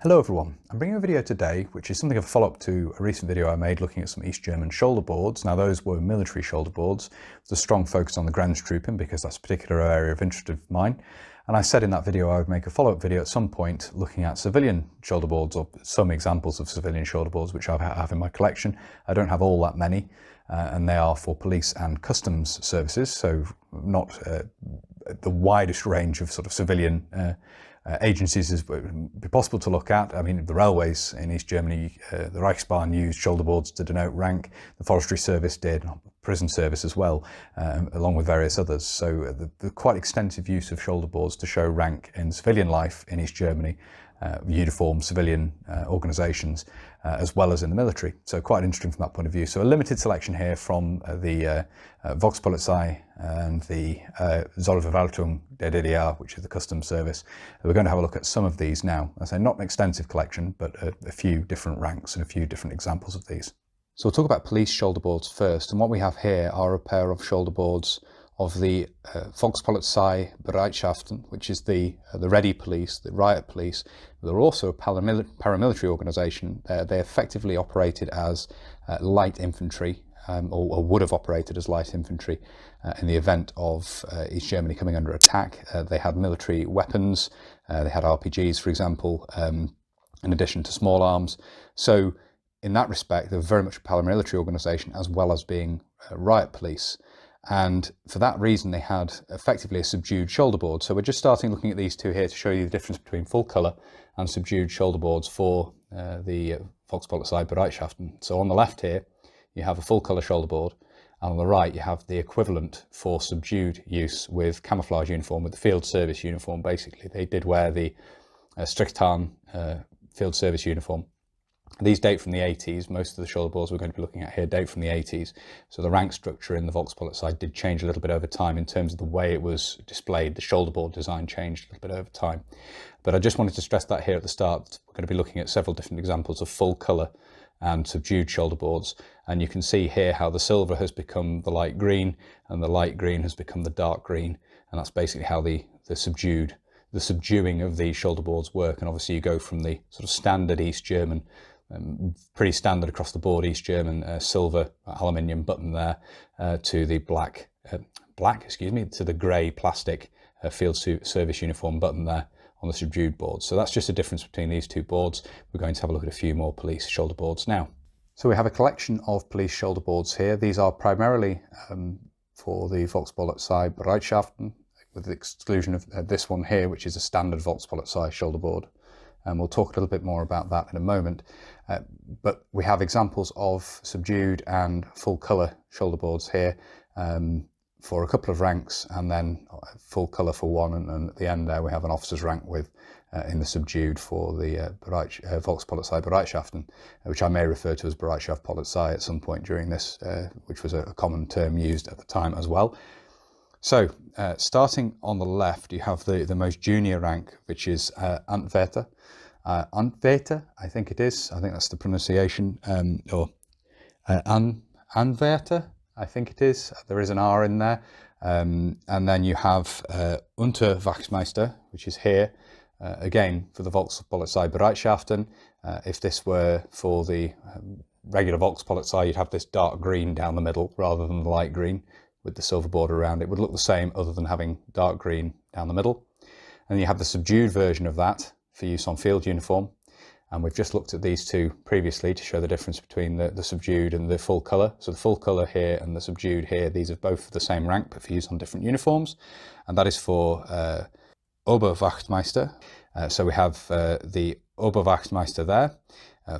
Hello everyone, I'm bringing a video today which is something of a follow-up to a recent video I made looking at some East German shoulder boards. Now those were military shoulder boards. There's a strong focus on the Grenztruppen because that's a particular area of interest of mine. And I said in that video I would make a follow-up video at some point looking at civilian shoulder boards or some examples of civilian shoulder boards which I have in my collection. I don't have all that many and they are for police and customs services, so not the widest range of sort of civilian agencies is be possible to look at. I mean, the railways in East Germany, the Reichsbahn used shoulder boards to denote rank. The forestry service did, prison service as well, along with various others. So the quite extensive use of shoulder boards to show rank in civilian life in East Germany, uniform civilian organisations, as well as in the military. So quite interesting from that point of view. So a limited selection here from the Volkspolizei and the Zollverwaltung der DDR, which is the customs service. We're going to have a look at some of these now. I say not an extensive collection, but a few different ranks and a few different examples of these. So we'll talk about police shoulder boards first. And what we have here are a pair of shoulder boards of the Volkspolizei Bereitschaften, which is the ready police, the riot police. They're also a paramilitary organisation. They effectively operated as light infantry, or would have operated as light infantry in the event of East Germany coming under attack. They had military weapons, they had RPGs, for example, in addition to small arms. So in that respect, they're very much a paramilitary organisation as well as being riot police. And for that reason, they had effectively a subdued shoulder board. So we're just starting looking at these two here to show you the difference between full colour and subdued shoulder boards for the Volkspolizei Bereitschaften. So on the left here, you have a full colour shoulder board, and on the right, you have the equivalent for subdued use with camouflage uniform, with the field service uniform. Basically, they did wear the Stricktarn field service uniform. These date from the 80s. Most of the shoulder boards we're going to be looking at here date from the 80s. So the rank structure in the Volkspolizei did change a little bit over time in terms of the way it was displayed. The shoulder board design changed a little bit over time. But I just wanted to stress that here at the start. We're going to be looking at several different examples of full colour and subdued shoulder boards. And you can see here how the silver has become the light green and the light green has become the dark green. And that's basically how the subduing of these shoulder boards work. And obviously you go from the sort of standard East German, pretty standard across the board East German silver aluminium button there to the to the grey plastic field service uniform button there on the subdued board. So that's just a difference between these two boards. We're going to have a look at a few more police shoulder boards now. So we have a collection of police shoulder boards here. These are primarily for the Volkspolizei Bereitschaften, with the exclusion of this one here, which is a standard Volkspolizei shoulder board. And we'll talk a little bit more about that in a moment. But we have examples of subdued and full colour shoulder boards here for a couple of ranks, and then full colour for one. And at the end there we have an officer's rank with in the subdued for the Volkspolizei Bereitschaften, which I may refer to as Bereitschaft Polizei at some point during this, which was a common term used at the time as well. So starting on the left, you have the most junior rank, which is Antwerter. Antwerter, I think it is. I think that's the pronunciation. Or Anwärter, I think it is. There is an R in there. And then you have Unterwachtmeister, which is here. Again, for the Volkspolizei Bereitschaften. If this were for the regular Volkspolizei, you'd have this dark green down the middle rather than the light green with the silver border around. It would look the same other than having dark green down the middle. And you have the subdued version of that for use on field uniform. And we've just looked at these two previously to show the difference between the subdued and the full colour. So the full colour here and the subdued here, these are both the same rank but for use on different uniforms. And that is for Oberwachtmeister. So we have the Oberwachtmeister there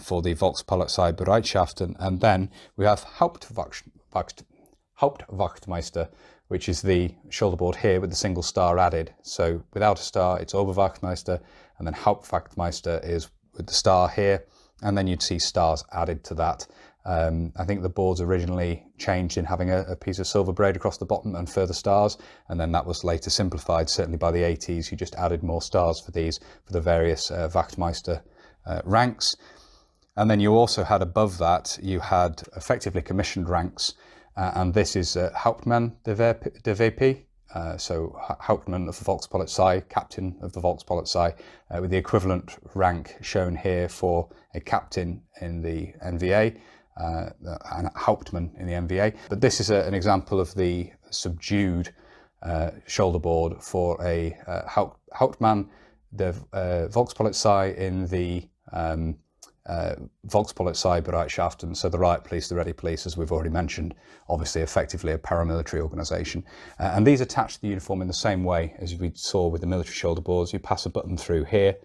for the Volkspolizei Bereitschaften. And then we have Hauptwachtmeister, which is the shoulder board here with the single star added. So without a star, it's Oberwachtmeister, and then Hauptwachtmeister is with the star here, and then you'd see stars added to that. I think the boards originally changed in having a piece of silver braid across the bottom and further stars, and then that was later simplified. Certainly by the 80s, you just added more stars for these, for the various Wachtmeister ranks. And then you also had above that, you had effectively commissioned ranks, and this is Hauptmann de VP, so Hauptmann of the Volkspolizei, captain of the Volkspolizei, with the equivalent rank shown here for a captain in the NVA and Hauptmann in the NVA. But this is an example of the subdued shoulder board for a Hauptmann, the Volkspolizei in the Volkspolizeibereitschaften, so the riot police, the ready police, as we've already mentioned, obviously effectively a paramilitary organisation. And these attach to the uniform in the same way as we saw with the military shoulder boards. You pass a button through here,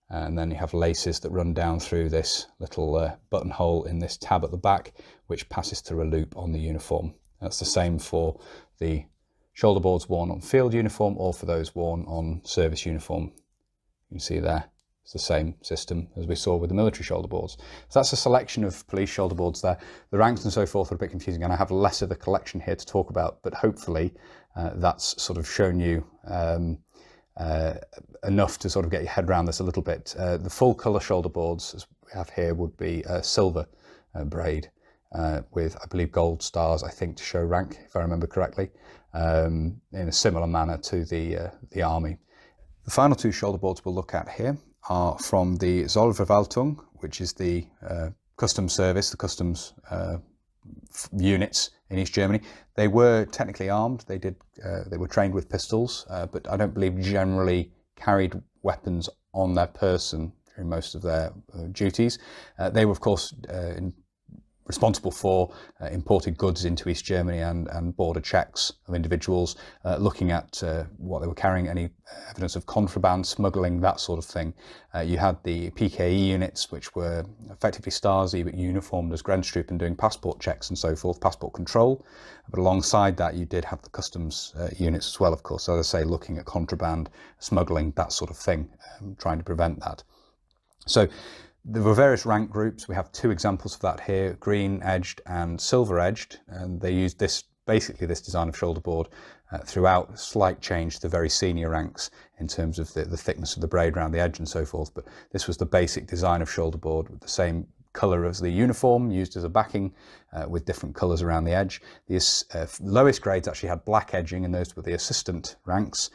and then you have laces that run down through this little buttonhole in this tab at the back, which passes through a loop on the uniform. That's the same for the shoulder boards worn on field uniform or for those worn on service uniform. You can see there. It's the same system as we saw with the military shoulder boards. So that's a selection of police shoulder boards there. The ranks and so forth are a bit confusing, and I have less of a collection here to talk about, but hopefully that's sort of shown you enough to sort of get your head around this a little bit. The full colour shoulder boards, as we have here, would be silver braid with, I believe, gold stars, I think, to show rank, if I remember correctly, in a similar manner to the army. The final two shoulder boards we'll look at here are from the Zollverwaltung, which is the customs service, the customs units in East Germany. They were technically armed. They were trained with pistols, but I don't believe generally carried weapons on their person during most of their duties. They were, of course, responsible for imported goods into East Germany and border checks of individuals, looking at what they were carrying, any evidence of contraband, smuggling, that sort of thing. You had the PKE units, which were effectively Stasi, but uniformed as Grenztruppen, doing passport checks and so forth, passport control. But alongside that, you did have the customs units as well, of course, as I say, looking at contraband, smuggling, that sort of thing, trying to prevent that. So there were various rank groups. We have two examples of that here, green edged and silver edged, and they used this, basically this design of shoulder board throughout, slight change to the very senior ranks in terms of the thickness of the braid around the edge and so forth, but this was the basic design of shoulder board with the same colour as the uniform, used as a backing with different colours around the edge. The lowest grades actually had black edging, and those were the assistant ranks.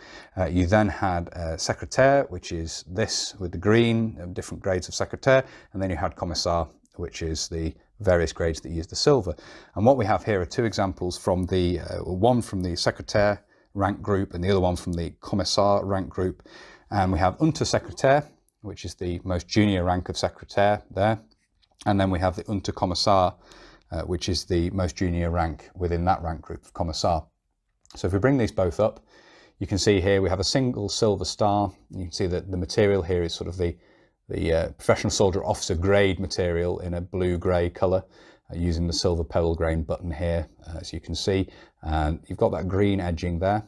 You then had secretaire, which is this with the green, different grades of secretaire, and then you had commissar, which is the various grades that use the silver. And what we have here are two examples from the one from the secretaire rank group and the other one from the commissar rank group. And we have Untersekretär, which is the most junior rank of secretaire there. And then we have the Unterkommissar, which is the most junior rank within that rank group of commissar. So if we bring these both up, you can see here we have a single silver star. You can see that the material here is sort of the professional soldier officer grade material in a blue-grey colour, using the silver pebble grain button here, as you can see. And you've got that green edging there.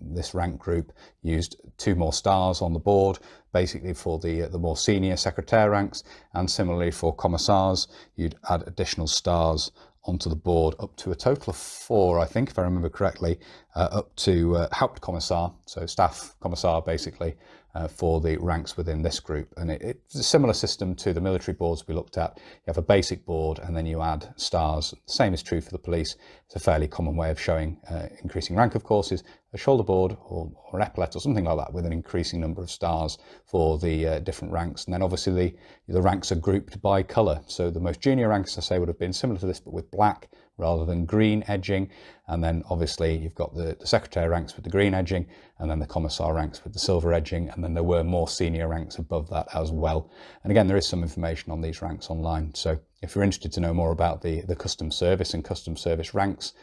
This rank group used two more stars on the board, basically for the more senior secretaire ranks, and similarly for commissars, you'd add additional stars onto the board, up to a total of 4, I think, if I remember correctly, up to Hauptkommissar, so staff commissar basically, for the ranks within this group. And it's a similar system to the military boards we looked at. You have a basic board and then you add stars. The same is true for the police. It's a fairly common way of showing increasing rank, of course, is a shoulder board or an epaulet or something like that with an increasing number of stars for the different ranks. And then obviously the ranks are grouped by colour. So the most junior ranks, I say, would have been similar to this, but with black rather than green edging. And then obviously you've got the secretary ranks with the green edging, and then the commissar ranks with the silver edging, and then there were more senior ranks above that as well. And again, there is some information on these ranks online. So if you're interested to know more about the custom service and custom service ranks,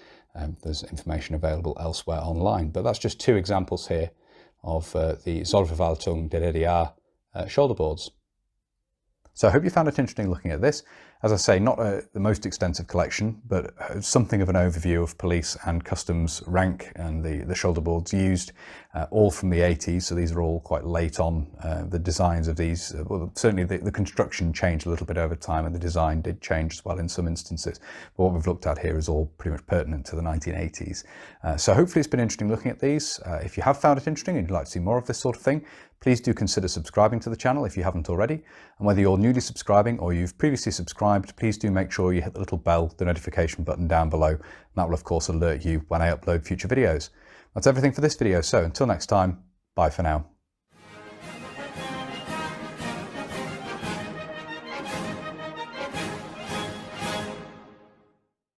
there's information available elsewhere online. But that's just two examples here of the Zollverwaltung der DDR shoulder boards. So I hope you found it interesting looking at this. As I say, not the most extensive collection, but something of an overview of police and customs rank and the shoulder boards used, all from the 80s. So these are all quite late on. The designs of these, well, certainly the construction changed a little bit over time, and the design did change as well in some instances. But what we've looked at here is all pretty much pertinent to the 1980s. So hopefully it's been interesting looking at these. If you have found it interesting and you'd like to see more of this sort of thing, please do consider subscribing to the channel if you haven't already. And whether you're newly subscribing or you've previously subscribed, subscribed, please do make sure you hit the little bell, the notification button down below, and that will of course alert you when I upload future videos. That's everything for this video, so until next time, bye for now.